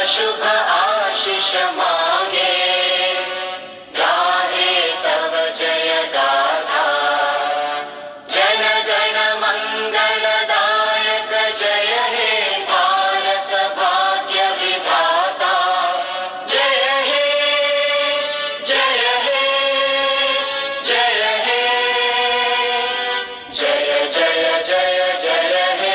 शुभ आशीष मांगे, गाहे तव जय गाथा। जन गण मंगलदायक जय हे भारत भाग्य विधाता। जय हे जय हे जय हे जय जय जय जय हे।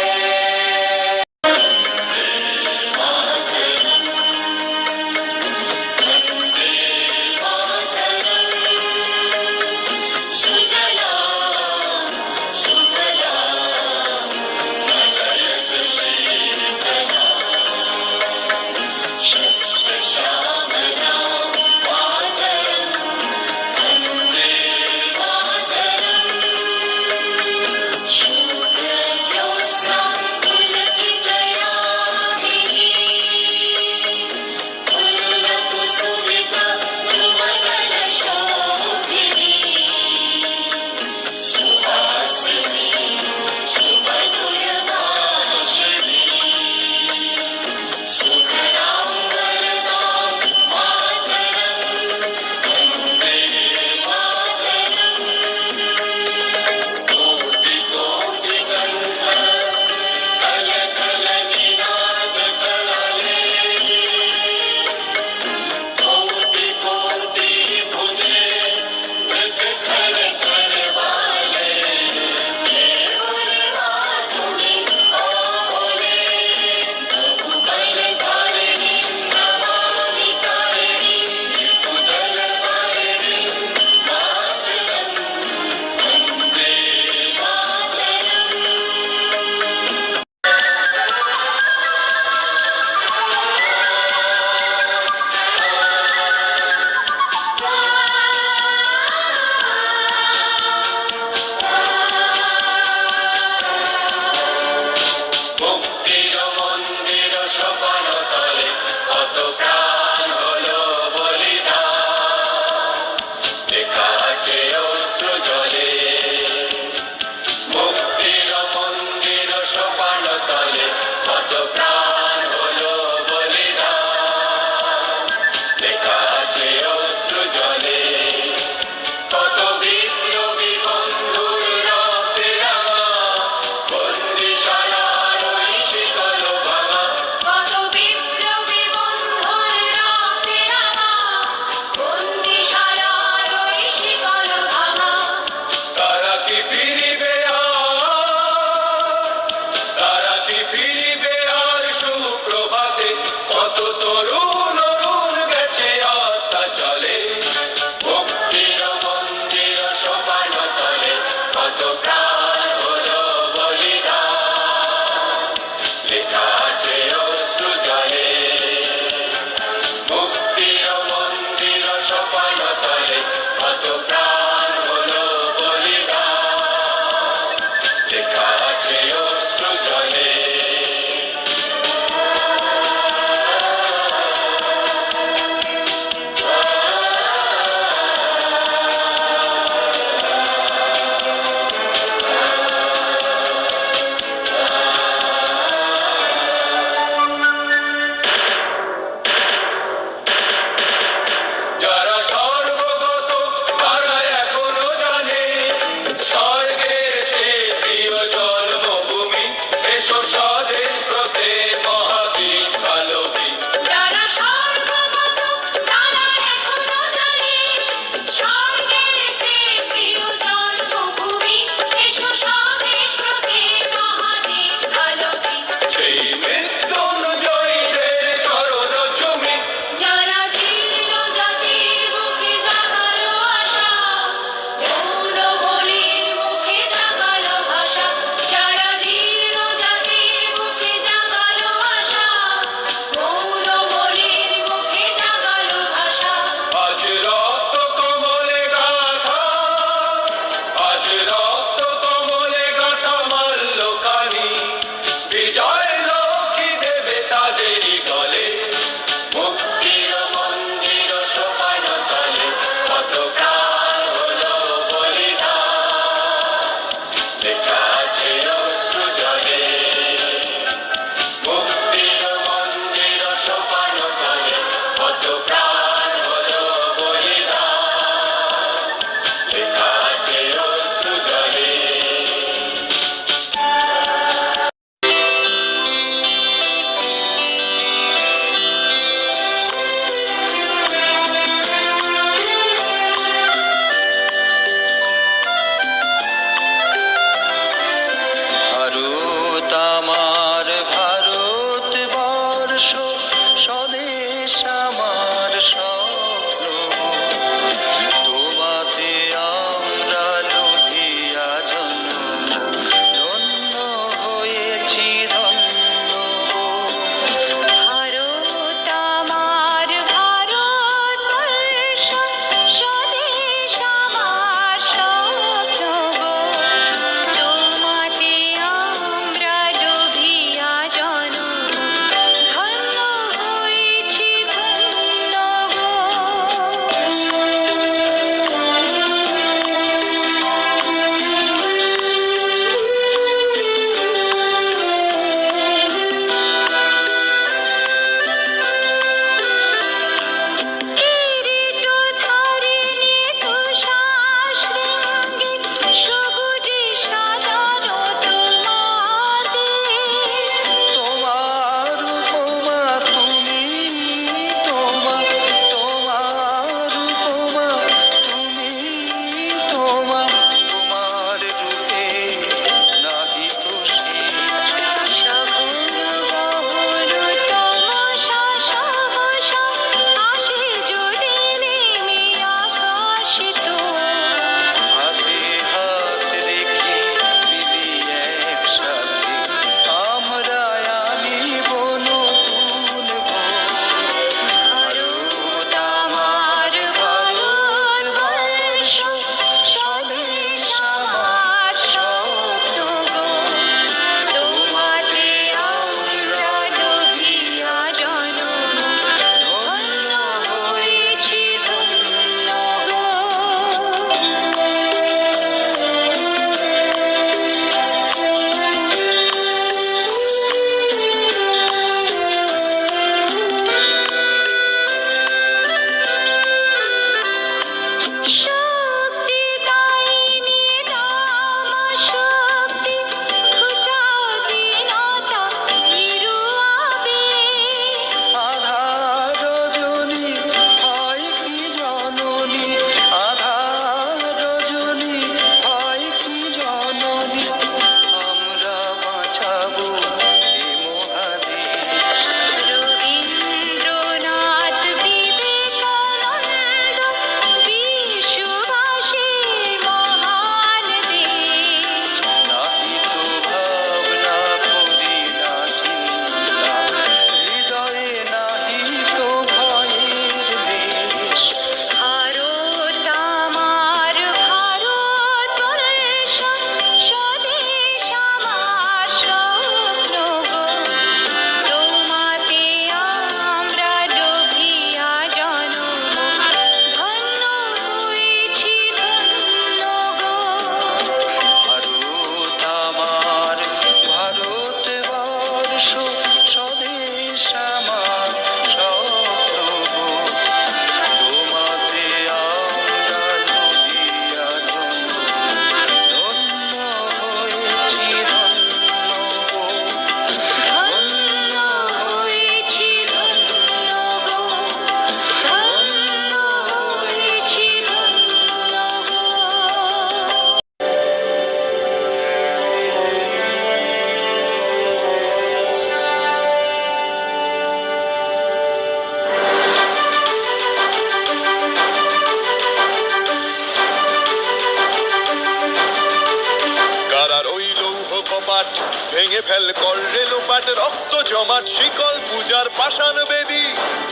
ভেঙে ফেল কর রেলোপাট রক্ত জমাট শিকল পূজার পাষাণ বেদী।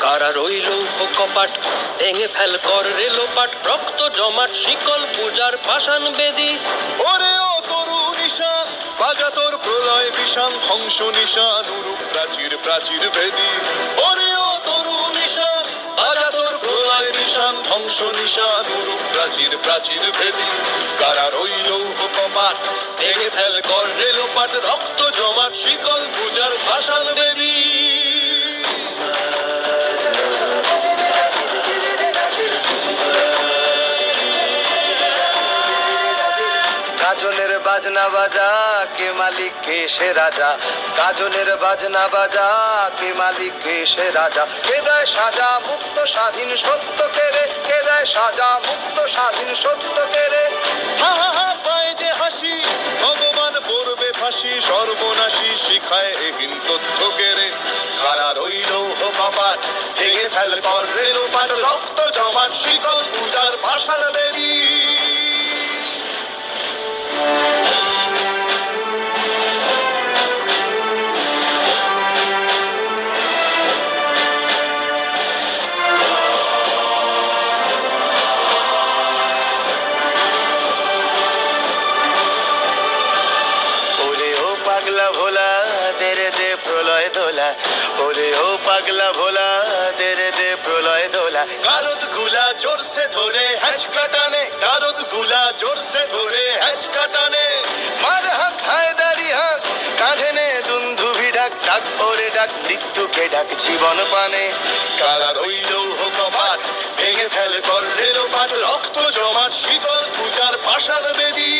কারা রইল কপাট ভেঙে ফেল কর রেলোপাট রক্ত জমাট শিকল পূজার পাষাণ বেদী। ওরে ও তরু নিশান বাজা তোর প্রলয় বিষাণ ধ্বংস নিশান উরুপ প্রাচীর প্রাচীর ভেদী। ওরে ও তরু নিশান বাজা তোর প্রলয় বিষাণ ধ্বংস নিশান উরুপ প্রাচীর প্রাচীর ভেদী। কারা রইল কপাট ভেঙে ফেল কর রেলোপাট রক্ত জমাট শিকল পূজার পাষাণ বেদী। গাজনের বাজনা বাজা কে মালিক কে সে রাজা। গাজনের বাজনা বাজা কে মালিক কে সে রাজা। কে দেয় সাজা মুক্ত স্বাধীন সত্য কেড়ে। কে দেয় সাজা মুক্ত স্বাধীন সত্য কেড়ে। হা হা হা পায় যে হাসি ভগবান পড়বে ফাঁসি সর্বনাশী শিখায় এহীন তথ্য কেড়ে। কারা রইল কপাট ভেঙে ফেল কর রেলোপাট রক্ত জমাট শিকল পূজার পাষাণ বেদী। পাগলা ভোলা তেরে দে প্রলয় দোলা। ওরে ও পাগলা ভোলা তেরে দে প্রলয় দোলা। গারদ গুলা জোরসে ধরে হ্যাচকা টানে। গারদ গুলা জোরসে ধরে হ্যাচকা টানে। মার হাক হায়দারি হাক কাঁধে নে দুন্ধুভি ডাক। ডাক ওরে ডাক মৃত্যুকে ডাক জীবন পানে। কারা রইল কপাট ভেঙে ফেল কর রেলোপাট রক্ত জমাট শিকল পূজার পাষাণ বেদী।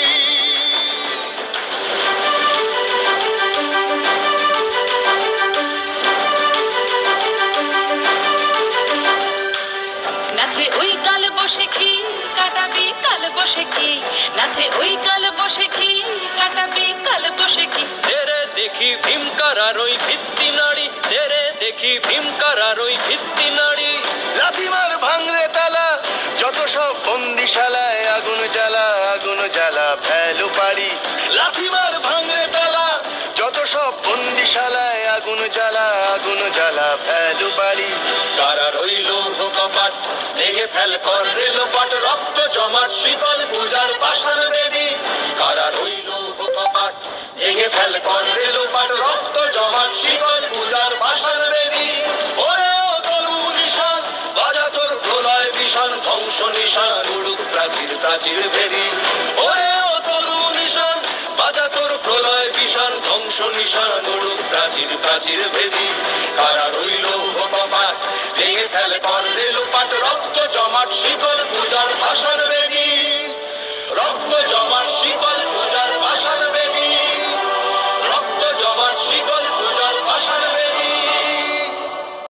নাচে ওই কাল বসে খি কাটাবি কাল বসে কি। নাচে ওই কাল বসে খি কাটাবি কাল বসে কি। তেরে দেখি ভীমকারার ওই ভিত্তি নাড়ি। তেরে দেখি ভীমকারার ওই ভিত্তি নাড়ি। লাথিমার ভাঙলে তালা যত সব বন্দিশালায় আগুন জ্বালা আগুন জ্বালা ফেলু পারি। লাথিমার ভাঙলে তালা যত সব বন্দিশালায় আগুন জ্বালা আগুন জ্বালা ফেলু পারি। কারা রইল কপাট ভেঙে ফেল কর রেলোপাট রক্ত জমাট শিকল পূজার পাষাণ বেদী। কারা রইল কপাট ভেঙে ফেল কর রেলোপাট রক্ত জমাট শিকল পূজার পাষাণ বেদী। ওরে ও তরু নিশান বাজা তোর প্রলয় বিষাণ ধ্বংস নিশান উড়ুক প্রাচীর প্রাচীর ভেদী। ওরে ও তরু নিশান বাজা তোর প্রলয় বিষাণ ধ্বংস নিশান উড়ুক প্রাচীর প্রাচীর ভেদী। কারা রইল কপাট ভেঙে ফেল কর রেলোপাট রক্ত